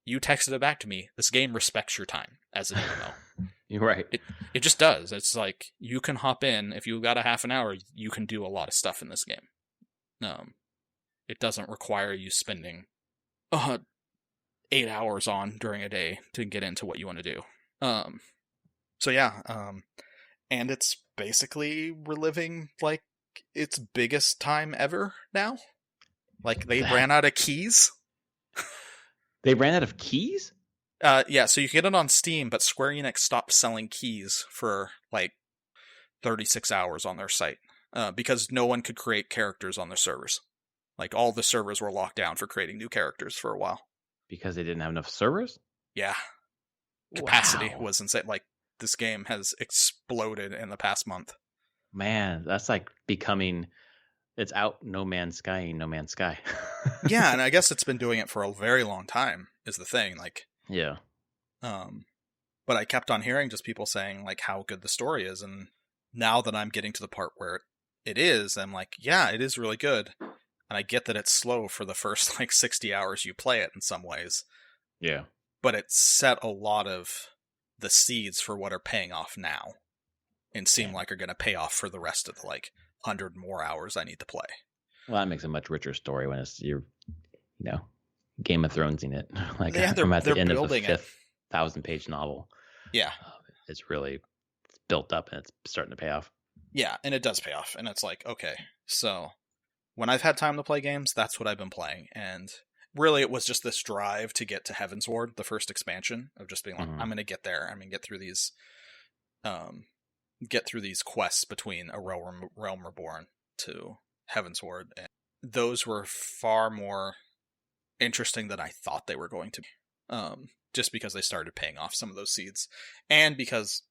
you texted it back to me. This game respects your time as an MMO. You're right. It just does. It's like, you can hop in. If you've got a half an hour, you can do a lot of stuff in this game. It doesn't require you spending 8 hours on during a day to get into what you want to do. So yeah, and it's basically reliving like its biggest time ever now. Like, they ran out of keys. They ran out of keys? Yeah, so you can get it on Steam, but Square Enix stopped selling keys for like 36 hours on their site because no one could create characters on their servers. Like all the servers were locked down for creating new characters for a while. Because they didn't have enough servers? Yeah, capacity Wow. was insane. Like this game has exploded in the past month. Man, that's like becoming it's out No Man's Sky, ain't No Man's Sky. Yeah, and I guess it's been doing it for a very long time is the thing. Like, Yeah. But I kept on hearing just people saying like how good the story is, and now that I'm getting to the part where it is, I'm like, yeah, it is really good. And I get that it's slow for the first like 60 hours you play it in some ways, Yeah. but it set a lot of the seeds for what are paying off now and seem like are going to pay off for the rest of the like 100 more hours I need to play. Well, that makes a much richer story when it's you're, Game of Thrones in it. Like Yeah, I'm at the end of the building it. fifth 1,000-page novel. Yeah. It's really built up and it's starting to pay off. Yeah, and it does pay off. And it's like, okay, so when I've had time to play games, that's what I've been playing. And really, it was just this drive to get to Heavensward, the first expansion, of just being like, I'm going to get there. I'm going to get through these quests between A Realm Reborn to Heavensward. And those were far more interesting than I thought they were going to be. Just because they started paying off some of those seeds. And because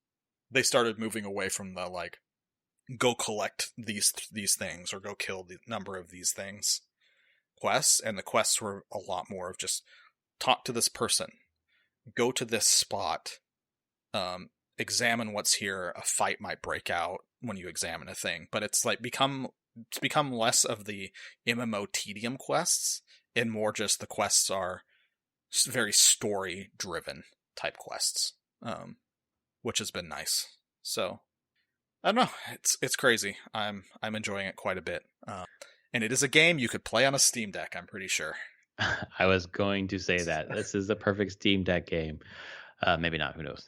they started moving away from the, like, go collect these things or go kill the number of these things quests, and the quests were a lot more of just talk to this person, go to this spot, examine what's here, a fight might break out when you examine a thing, but it's like become less of the MMO tedium quests and more just the quests are very story driven type quests, which has been nice. So I don't know. It's crazy. I'm enjoying it quite a bit. And it is a game you could play on a Steam Deck, I'm pretty sure. I was going to say that. This is the perfect Steam Deck game. Maybe not. Who knows?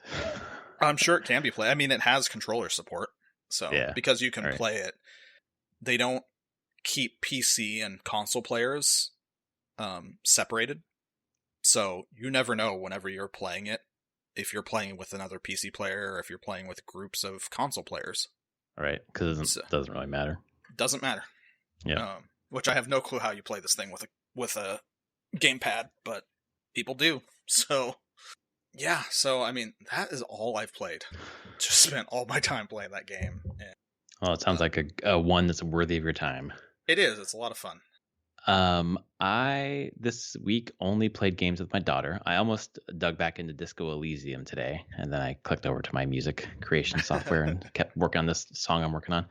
I'm sure it can be played. I mean, it has controller support. So, yeah, because you can play it, they don't keep PC and console players separated. So, you never know whenever you're playing it, if you're playing with another PC player or if you're playing with groups of console players. All right, because it doesn't really matter. Doesn't matter. Yeah. Which I have no clue how you play this thing with a gamepad, but people do. So, yeah. So, I mean, that is all I've played. Just spent all my time playing that game. And, well, it sounds like a one that's worthy of your time. It is. It's a lot of fun. I this week only played games with my daughter. I almost dug back into Disco Elysium today, and then I clicked over to my music creation software and kept working on this song I'm working on.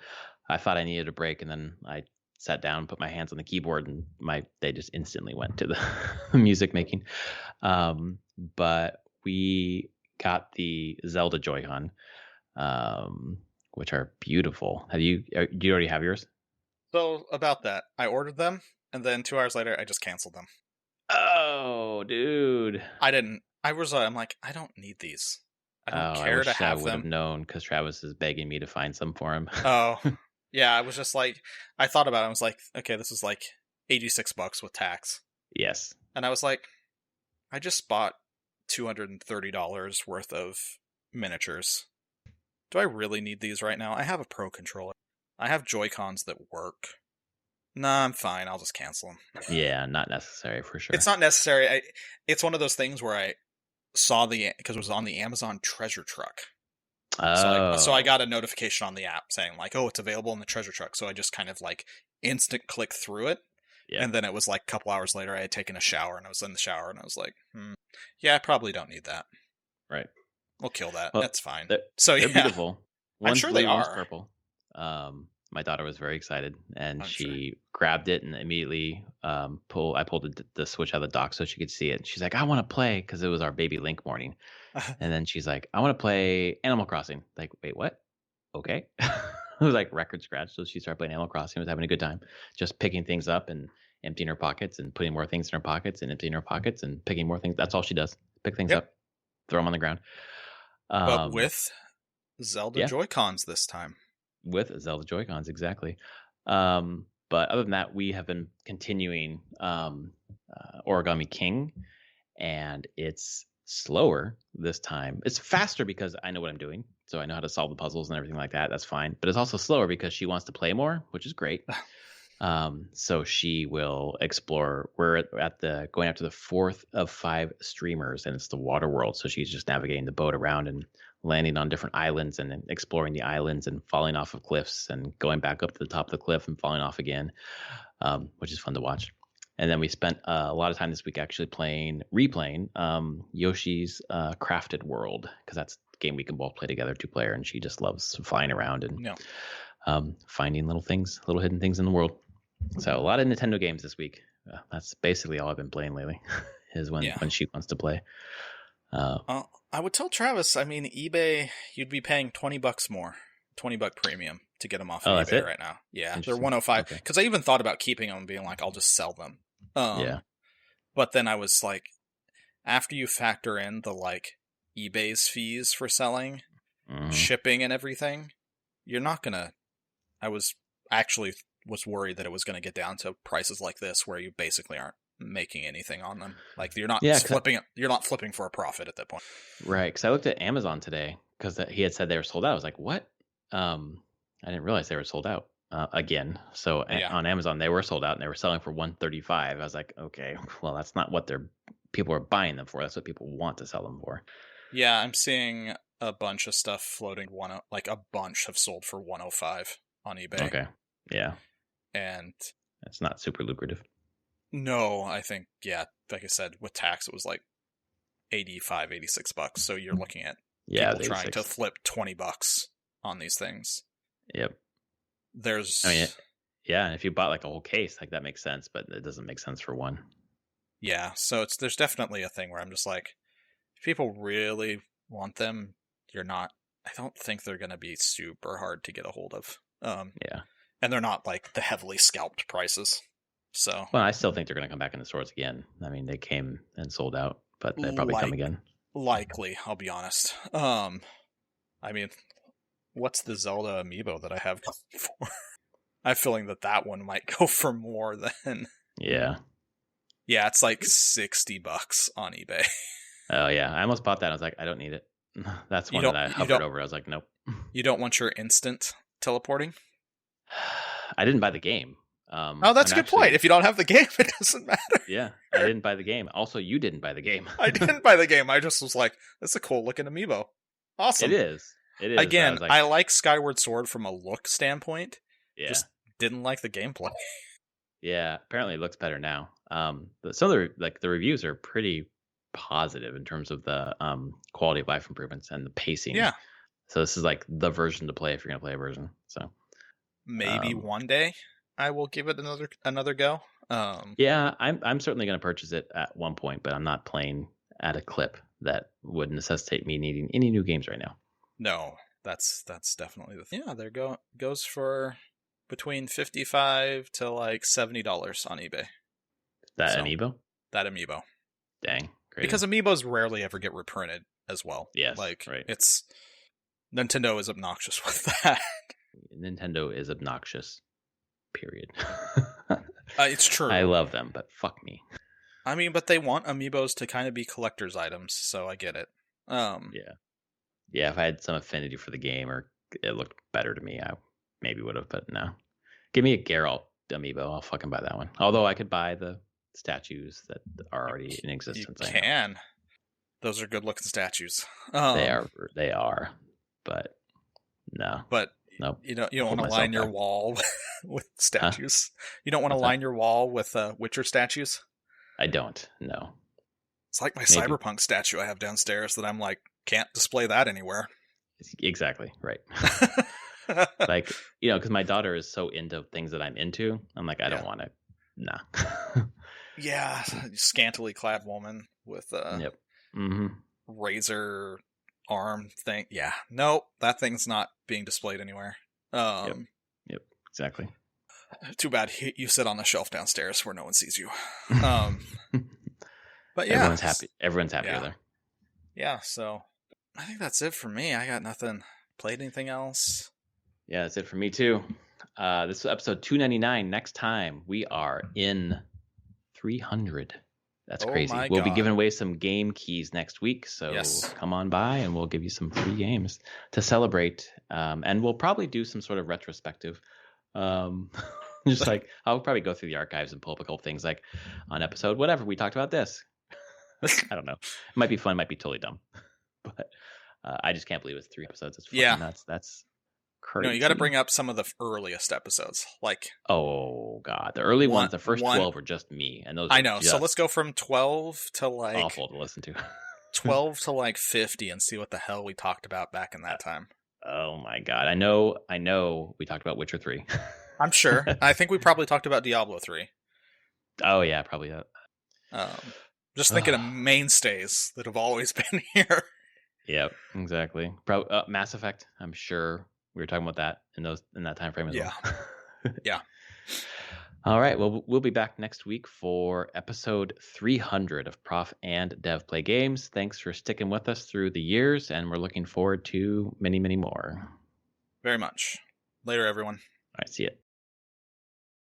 I thought I needed a break, and then I sat down, put my hands on the keyboard, and they just instantly went to the music making. But we got the Zelda Joy-Con, which are beautiful. Do you already have yours? So about that, I ordered them, and then 2 hours later, I just canceled them. Oh, dude! I didn't. I'm like, I don't need these. I don't care to have them. I would have known because Travis is begging me to find some for him. Oh. Yeah, I was just like, I thought about it. I was like, okay, this is like $86 with tax. Yes. And I was like, I just bought $230 worth of miniatures. Do I really need these right now? I have a Pro controller. I have Joy-Cons that work. Nah, I'm fine. I'll just cancel them. Yeah, not necessary for sure. It's not necessary. It's one of those things where I saw because it was on the Amazon treasure truck. Oh. So I got a notification on the app saying like, oh, it's available in the treasure truck. So I just kind of like instant click through it. Yeah. And then it was like a couple hours later, I had taken a shower and I was in the shower and I was like, yeah, I probably don't need that. Right. We'll kill that. Well, that's fine. They're beautiful. I'm sure they are. Purple. My daughter was very excited and she grabbed it and immediately I pulled the Switch out of the dock so she could see it. And she's like, I want to play, because it was our baby Link morning. And then she's like, I want to play Animal Crossing. Like, wait, what? Okay. It was like record scratch. So she started playing Animal Crossing, was having a good time, just picking things up and emptying her pockets and putting more things in her pockets and emptying her pockets and picking more things. That's all she does. Pick things up, throw them on the ground. But with Zelda Joy-Cons this time. With Zelda Joy-Cons, exactly. But other than that, we have been continuing Origami King, and it's slower this time. It's faster because I know what I'm doing, so I know how to solve the puzzles and everything like that. That's fine. But it's also slower because she wants to play more, which is great. So she will explore. We're at the going up to the 4th of 5 streamers, and it's the water world. So she's just navigating the boat around and landing on different islands and then exploring the islands and falling off of cliffs and going back up to the top of the cliff and falling off again, which is fun to watch. And then we spent a lot of time this week actually replaying Yoshi's Crafted World, because that's a game we can both play together, 2-player, and she just loves flying around and finding little hidden things in the world. So a lot of Nintendo games this week. That's basically all I've been playing lately, is when she wants to play. I would tell Travis, I mean, eBay, you'd be paying $20 more, $20 premium to get them off of eBay right now. Yeah, they're 105. Because I even thought about keeping them and being like, I'll just sell them. But then I was like, after you factor in the like eBay's fees for selling, shipping and everything, you're not gonna. I was worried that it was gonna get down to prices like this where you basically aren't making anything on them. Like you're not flipping. You're not flipping for a profit at that point. Right? Because I looked at Amazon today because he had said they were sold out. I was like, what? I didn't realize they were sold out again. So on Amazon they were sold out and they were selling for $135. I was like, okay, well that's not what people are buying them for. That's what people want to sell them for. Yeah, I'm seeing a bunch of stuff floating like a bunch have sold for $105 on eBay. Okay. Yeah. And it's not super lucrative. No, I think like I said, with tax it was like $85, $86. So you're looking at people trying to flip $20 on these things. Yep. And if you bought like a whole case, like that makes sense, but it doesn't make sense for one. Yeah, so there's definitely a thing where I'm just like, if people really want them, I don't think they're going to be super hard to get a hold of. And they're not like the heavily scalped prices. So, well, I still think they're going to come back in the stores again. I mean, they came and sold out, but they'll probably come again. Likely, I'll be honest. I mean, what's the Zelda amiibo that I have for? I have a feeling that one might go for more than. Yeah, it's like $60 on eBay. Oh yeah, I almost bought that. I was like, I don't need it. That's one that I hovered over. I was like, nope. You don't want your instant teleporting? I didn't buy the game. That's a good point. If you don't have the game, it doesn't matter. Yeah, I didn't buy the game. Also, you didn't buy the game. I didn't buy the game. I just was like, that's a cool looking amiibo. Awesome. It is. Again, I like Skyward Sword from a look standpoint. Yeah. Just didn't like the gameplay. Yeah, apparently it looks better now. Some of the reviews are pretty positive in terms of the quality of life improvements and the pacing. Yeah. So this is like the version to play if you're gonna play a version. So maybe one day I will give it another go. Yeah, I'm certainly gonna purchase it at one point, but I'm not playing at a clip that would necessitate me needing any new games right now. No, that's definitely the thing. Yeah, there goes for between $55 to like $70 on eBay. Amiibo? That amiibo. Dang. Crazy. Because amiibos rarely ever get reprinted as well. Yes. Like, right. It's Nintendo is obnoxious with that. Nintendo is obnoxious. Period. It's true. I love them, but fuck me. I mean, but they want amiibos to kind of be collector's items, so I get it. Yeah, if I had some affinity for the game or it looked better to me, I maybe would have, but no. Give me a Geralt amiibo. I'll fucking buy that one. Although I could buy the statues that are already in existence. You can. Those are good looking statues. They are, but no. But nope. You don't want to line your wall with statues. You don't want to line your wall with Witcher statues. I don't. No. It's like my Cyberpunk statue I have downstairs that I'm like, can't display that anywhere. Exactly right. Like, because my daughter is so into things that I'm into. I'm like, I don't want to. Nah. Yeah, scantily clad woman with yep. Mm-hmm. razor arm thing. Yeah, no, that thing's not being displayed anywhere. Yep, exactly. Too bad you sit on the shelf downstairs where no one sees you. But yeah, everyone's happy. Everyone's happy with her. Yeah, so I think that's it for me. I got nothing. Played anything else? Yeah, that's it for me too. This is episode 299. Next time we are in 300 That's Oh crazy. my We'll be God. giving away some game keys next week, so Yes. come on by and we'll give you some free games to celebrate. And we'll probably do some sort of retrospective. Um, just like I'll probably go through the archives and pull up a couple things like on episode whatever we talked about this. I don't know. It might be fun, might be totally dumb, but I just can't believe it's 3 episodes. It's fucking Yeah. nuts. That's No, crazy. you got to bring up some of the earliest episodes. Like Oh god, the early ones, the first one. 12 were just me, and those I were know. So let's just go from 12 to like awful to listen to. 12 to like 50 and see what the hell we talked about back in that time. Oh my god, I know. We talked about Witcher 3. I'm sure. I think we probably talked about Diablo 3. Oh yeah, probably that. Just thinking of mainstays that have always been here. Yep, exactly. Mass Effect. I'm sure we were talking about that in that time frame as well. Yeah. All right. Well, we'll be back next week for episode 300 of Prof and Dev Play Games. Thanks for sticking with us through the years, and we're looking forward to many, many more. Very much. Later, everyone. All right. See ya.